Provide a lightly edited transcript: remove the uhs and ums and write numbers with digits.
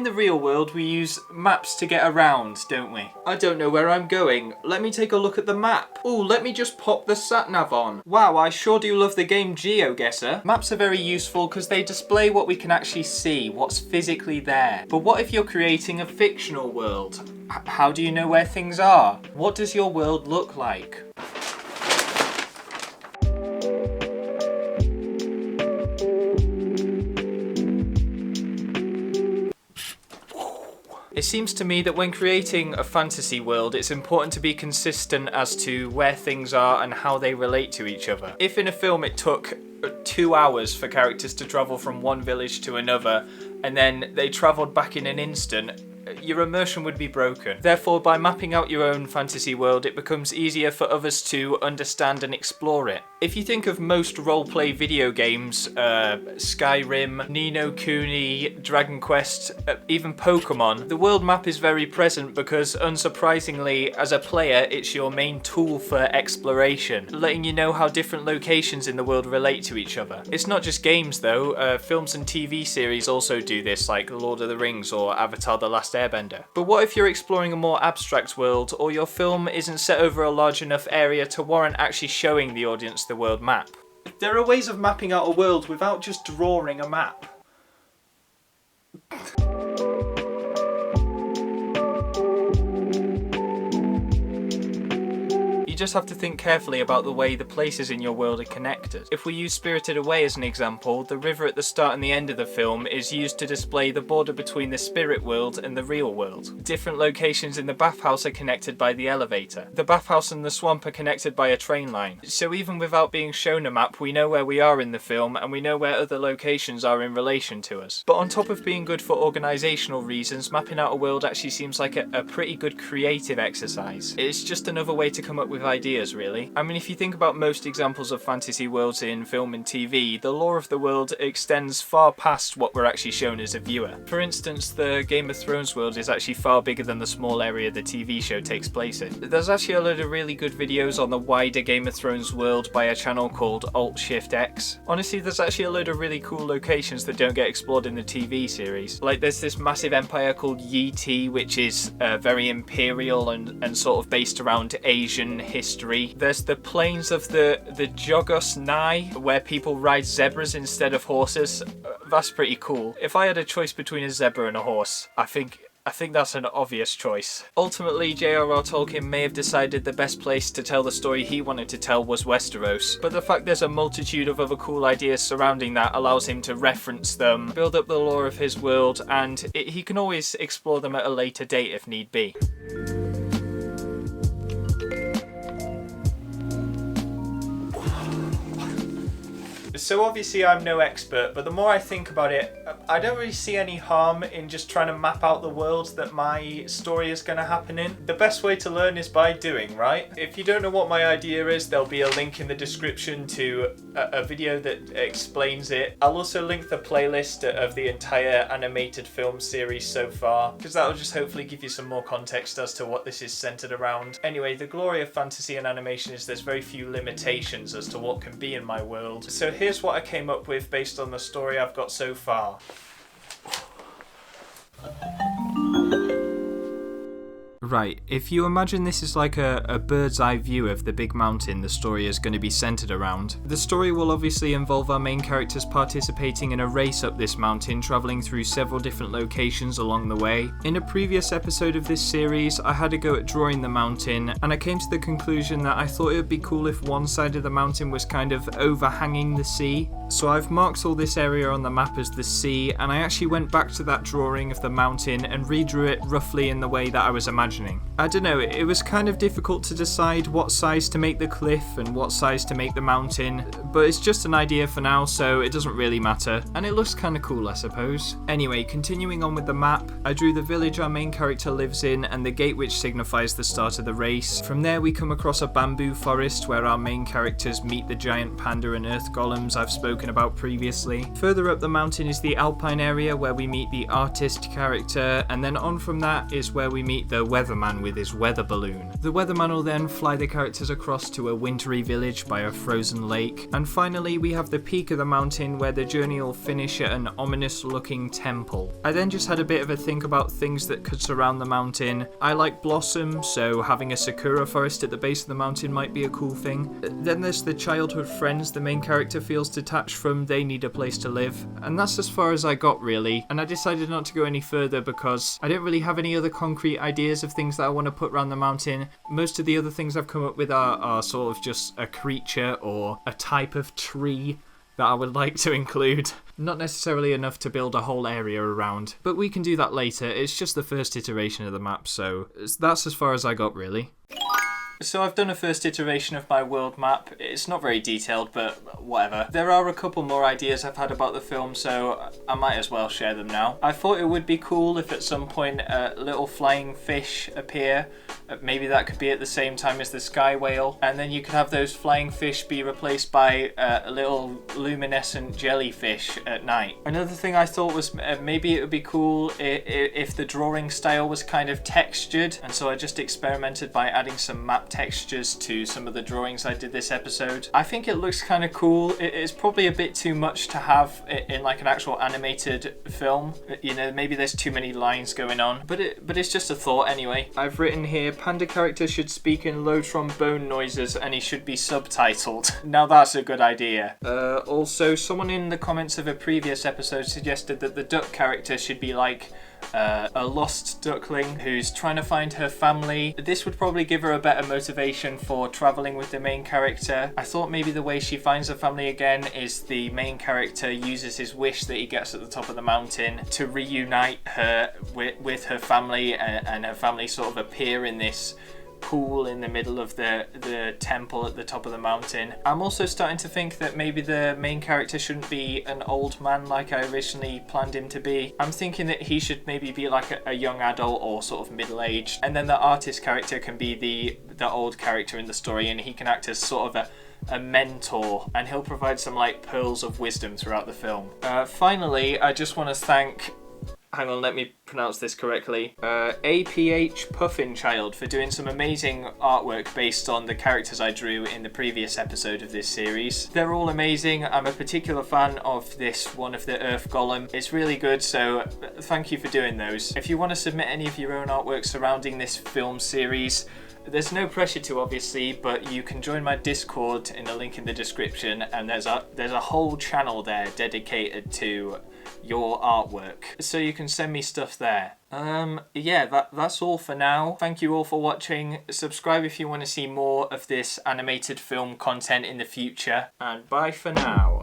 the real world, we use maps to get around, don't we? I don't know where I'm going. Let me take a look at the map. Ooh, let me just pop the sat-nav on. Wow, I sure do love the game GeoGuessr. Maps are very useful because they display what we can actually see, what's physically there. But what if you're creating a fictional world? How do you know where things are? What does your world look like? It seems to me that when creating a fantasy world, it's important to be consistent as to where things are and how they relate to each other. If in a film it took 2 hours for characters to travel from one village to another, and then they travelled back in an instant, your immersion would be broken. Therefore, by mapping out your own fantasy world, it becomes easier for others to understand and explore it. If you think of most roleplay video games, Skyrim, Ni no Kuni, Dragon Quest, even Pokemon, the world map is very present because, unsurprisingly, as a player, it's your main tool for exploration, letting you know how different locations in the world relate to each other. It's not just games though, films and TV series also do this, like Lord of the Rings or Avatar: The Last Airbender. But what if you're exploring a more abstract world, or your film isn't set over a large enough area to warrant actually showing the audience the world map? There are ways of mapping out a world without just drawing a map. You just have to think carefully about the way the places in your world are connected. If we use Spirited Away as an example, the river at the start and the end of the film is used to display the border between the spirit world and the real world. Different locations in the bathhouse are connected by the elevator. The bathhouse and the swamp are connected by a train line. So even without being shown a map, we know where we are in the film and we know where other locations are in relation to us. But on top of being good for organisational reasons, mapping out a world actually seems like a pretty good creative exercise. It's just another way to come up with ideas, really. I mean, if you think about most examples of fantasy worlds in film and TV, the lore of the world extends far past what we're actually shown as a viewer. For instance, the Game of Thrones world is actually far bigger than the small area the TV show takes place in. There's actually a load of really good videos on the wider Game of Thrones world by a channel called Alt-Shift-X. Honestly, there's actually a load of really cool locations that don't get explored in the TV series. Like, there's this massive empire called Yi, which is very imperial and sort of based around Asian history. There's the plains of the Jogos Nai, where people ride zebras instead of horses. That's pretty cool. If I had a choice between a zebra and a horse, I think that's an obvious choice. Ultimately, J.R.R Tolkien may have decided the best place to tell the story he wanted to tell was Westeros, but the fact there's a multitude of other cool ideas surrounding that allows him to reference them, build up the lore of his world, and he can always explore them at a later date if need be. So obviously I'm no expert, but the more I think about it, I don't really see any harm in just trying to map out the world that my story is going to happen in. The best way to learn is by doing, right? If you don't know what my idea is, there'll be a link in the description to a video that explains it. I'll also link the playlist of the entire animated film series so far, because that'll just hopefully give you some more context as to what this is centered around. Anyway, the glory of fantasy and animation is there's very few limitations as to what can be in my world. So here's what I came up with based on the story I've got so far. Right, if you imagine this is like a bird's eye view of the big mountain the story is going to be centered around, the story will obviously involve our main characters participating in a race up this mountain, travelling through several different locations along the way. In a previous episode of this series, I had a go at drawing the mountain, and I came to the conclusion that I thought it would be cool if one side of the mountain was kind of overhanging the sea. So I've marked all this area on the map as the sea, and I actually went back to that drawing of the mountain and redrew it roughly in the way that I was imagining. I don't know, it was kind of difficult to decide what size to make the cliff and what size to make the mountain, but it's just an idea for now, so it doesn't really matter, and it looks kind of cool, I suppose. Anyway, continuing on with the map, I drew the village our main character lives in and the gate which signifies the start of the race. From there we come across a bamboo forest where our main characters meet the giant panda and earth golems I've spoken about previously. Further up the mountain is the alpine area where we meet the artist character, and then on from that is where we meet the weather weatherman with his weather balloon. The weatherman will then fly the characters across to a wintry village by a frozen lake, and finally we have the peak of the mountain where the journey will finish at an ominous looking temple. I then just had a bit of a think about things that could surround the mountain. I like blossom, so having a sakura forest at the base of the mountain might be a cool thing. Then there's the childhood friends the main character feels detached from. They need a place to live, and that's as far as I got really, and I decided not to go any further because I don't really have any other concrete ideas of things that I want to put around the mountain. Most of the other things I've come up with are sort of just a creature or a type of tree that I would like to include. Not necessarily enough to build a whole area around, but we can do that later. It's just the first iteration of the map, so that's as far as I got really. So I've done a first iteration of my world map. It's not very detailed, but whatever. There are a couple more ideas I've had about the film, so I might as well share them now. I thought it would be cool if at some point little flying fish appear. Maybe that could be at the same time as the sky whale, and then you could have those flying fish be replaced by a little luminescent jellyfish at night. Another thing I thought was maybe it would be cool if the drawing style was kind of textured, and so I just experimented by adding some map textures to some of the drawings I did this episode. I think it looks kind of cool. It's probably a bit too much to have in like an actual animated film. You know, maybe there's too many lines going on, but it's just a thought anyway. I've written here, panda character should speak in low trombone noises and he should be subtitled. Now that's a good idea. Also, someone in the comments of a previous episode suggested that the duck character should be like a lost duckling who's trying to find her family. This would probably give her a better motivation for traveling with the main character. I thought maybe the way she finds her family again is the main character uses his wish that he gets at the top of the mountain to reunite her with her family, and her family sort of appear in this pool in the middle of the temple at the top of the mountain. I'm also starting to think that maybe the main character shouldn't be an old man like I originally planned him to be. I'm thinking that he should maybe be like a young adult or sort of middle-aged, and then the artist character can be the old character in the story, and he can act as sort of a mentor, and he'll provide some like pearls of wisdom throughout the film. Finally, I just want to thank, hang on, let me pronounce this correctly, APH Puffinchild for doing some amazing artwork based on the characters I drew in the previous episode of this series. They're all amazing. I'm a particular fan of this one of the Earth Golem. It's really good, so thank you for doing those. If you want to submit any of your own artwork surrounding this film series, there's no pressure to, obviously, but you can join my Discord in the link in the description, and there's a whole channel there dedicated to your artwork, so you can send me stuff there. Yeah, that's all for now. Thank you all for watching. Subscribe if you want to see more of this animated film content in the future, and bye for now.